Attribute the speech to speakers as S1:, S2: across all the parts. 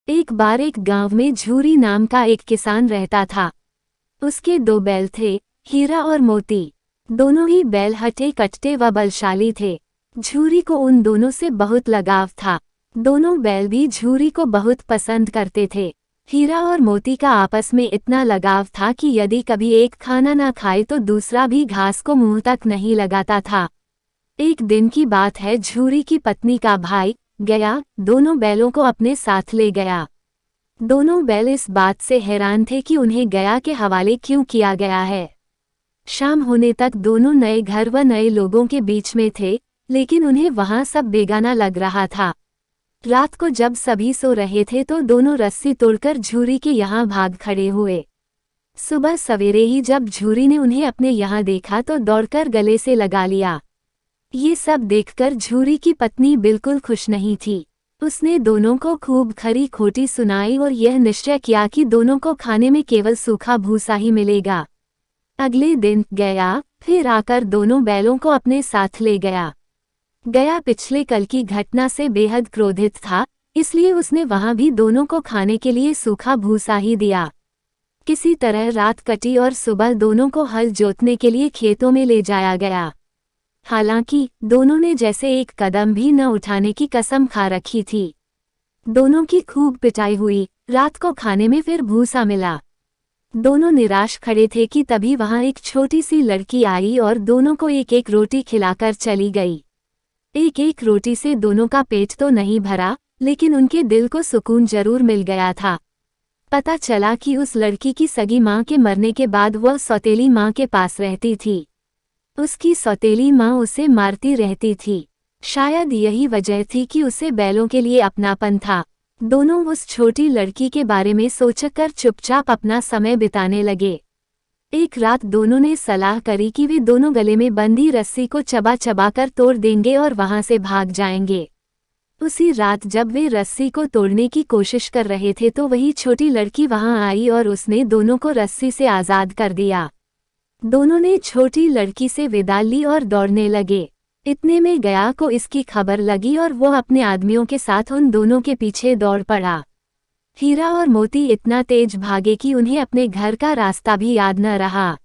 S1: एक बार एक गांव में झूरी नाम का एक किसान रहता था। उसके 2 बैल थे, हीरा और मोती। दोनों ही बैल हटे कट्टे व बलशाली थे। झूरी को उन दोनों से बहुत लगाव था। दोनों बैल भी झूरी को बहुत पसंद करते थे। हीरा और मोती का आपस में इतना लगाव था कि यदि कभी एक खाना ना खाए तो दूसरा भी घास को मुंह तक नहीं लगाता था। एक दिन की बात है, झूरी की पत्नी का भाई गया दोनों बैलों को अपने साथ ले गया। दोनों बैल इस बात से हैरान थे कि उन्हें गया के हवाले क्यों किया गया है। शाम होने तक दोनों नए घर व नए लोगों के बीच में थे, लेकिन उन्हें वहां सब बेगाना लग रहा था। रात को जब सभी सो रहे थे तो दोनों रस्सी तोड़कर झूरी के यहाँ भाग खड़े हुए। सुबह सवेरे ही जब झूरी ने उन्हें अपने यहाँ देखा तो दौड़कर गले से लगा लिया। ये सब देखकर झूरी की पत्नी बिल्कुल खुश नहीं थी। उसने दोनों को खूब खरी खोटी सुनाई और यह निश्चय किया कि दोनों को खाने में केवल सूखा भूसा ही मिलेगा। अगले दिन गया फिर आकर दोनों बैलों को अपने साथ ले गया। गया पिछले कल की घटना से बेहद क्रोधित था, इसलिए उसने वहां भी दोनों को खाने के लिए सूखा भूसा ही दिया। किसी तरह रात कटी और सुबह दोनों को हल जोतने के लिए खेतों में ले जाया गया। हालांकि दोनों ने जैसे एक कदम भी न उठाने की कसम खा रखी थी। दोनों की खूब पिटाई हुई। रात को खाने में फिर भूसा मिला। दोनों निराश खड़े थे कि तभी वहां एक छोटी सी लड़की आई और दोनों को एक एक रोटी खिलाकर चली गई। एक एक रोटी से दोनों का पेट तो नहीं भरा, लेकिन उनके दिल को सुकून जरूर मिल गया था। पता चला कि उस लड़की की सगी माँ के मरने के बाद वह सौतेली माँ के पास रहती थी। उसकी सौतेली माँ उसे मारती रहती थी। शायद यही वजह थी कि उसे बैलों के लिए अपनापन था। दोनों उस छोटी लड़की के बारे में सोचकर चुपचाप अपना समय बिताने लगे। एक रात दोनों ने सलाह करी कि वे दोनों गले में बंधी रस्सी को चबा चबा कर तोड़ देंगे और वहां से भाग जाएंगे। उसी रात जब वे रस्सी को तोड़ने की कोशिश कर रहे थे तो वही छोटी लड़की वहां आई और उसने दोनों को रस्सी से आज़ाद कर दिया। दोनों ने छोटी लड़की से विदा ली और दौड़ने लगे। इतने में गया को इसकी खबर लगी और वो अपने आदमियों के साथ उन दोनों के पीछे दौड़ पड़ा। हीरा और मोती इतना तेज भागे कि उन्हें अपने घर का रास्ता भी याद न रहा।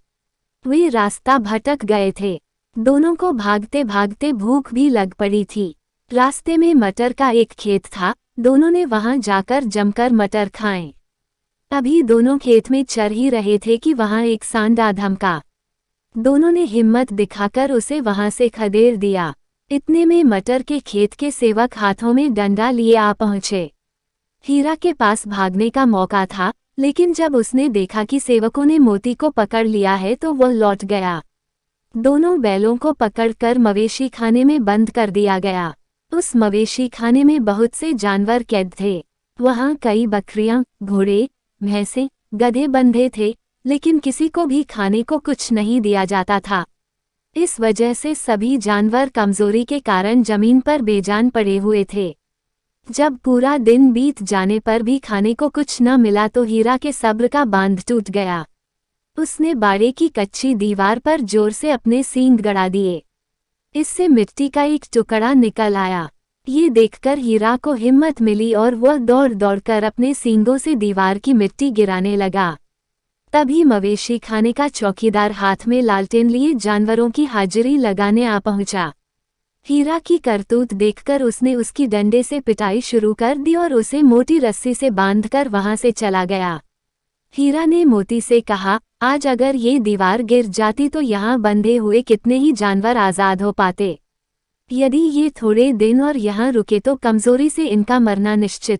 S1: वे रास्ता भटक गए थे। दोनों को भागते भागते भूख भी लग पड़ी थी। रास्ते में मटर का एक खेत था। दोनों ने वहां जाकर जमकर मटर खाएं। अभी दोनों खेत में चर ही रहे थे कि वहां एक सांडा धमका। दोनों ने हिम्मत दिखाकर उसे वहां से खदेड़ दिया। इतने में मटर के खेत के सेवक हाथों में डंडा लिए आ पहुंचे। हीरा के पास भागने का मौका था, लेकिन जब उसने देखा कि सेवकों ने मोती को पकड़ लिया है तो वह लौट गया। दोनों बैलों को पकड़कर मवेशी खाने में बंद कर दिया गया। उस मवेशी खाने में बहुत से जानवर कैद थे। वहां कई बकरियां, घोड़े, भैंसे, गधे बंधे थे, लेकिन किसी को भी खाने को कुछ नहीं दिया जाता था। इस वजह से सभी जानवर कमजोरी के कारण जमीन पर बेजान पड़े हुए थे। जब पूरा दिन बीत जाने पर भी खाने को कुछ न मिला तो हीरा के सब्र का बांध टूट गया। उसने बाड़े की कच्ची दीवार पर जोर से अपने सींग गड़ा दिए। इससे मिट्टी का एक टुकड़ा निकल आया। ये देखकर हीरा को हिम्मत मिली और वह दौड़ दौड़कर अपने सींगों से दीवार की मिट्टी गिराने लगा। तभी मवेशी खाने का चौकीदार हाथ में लालटेन लिए जानवरों की हाजिरी लगाने आ पहुंचा। हीरा की करतूत देखकर उसने उसकी डंडे से पिटाई शुरू कर दी और उसे मोटी रस्सी से बांधकर वहां से चला गया। हीरा ने मोती से कहा, आज अगर ये दीवार गिर जाती तो यहाँ बंधे हुए कितने ही जानवर आज़ाद हो पाते। यदि ये थोड़े दिन और यहाँ रुके तो कमजोरी से इनका मरना निश्चित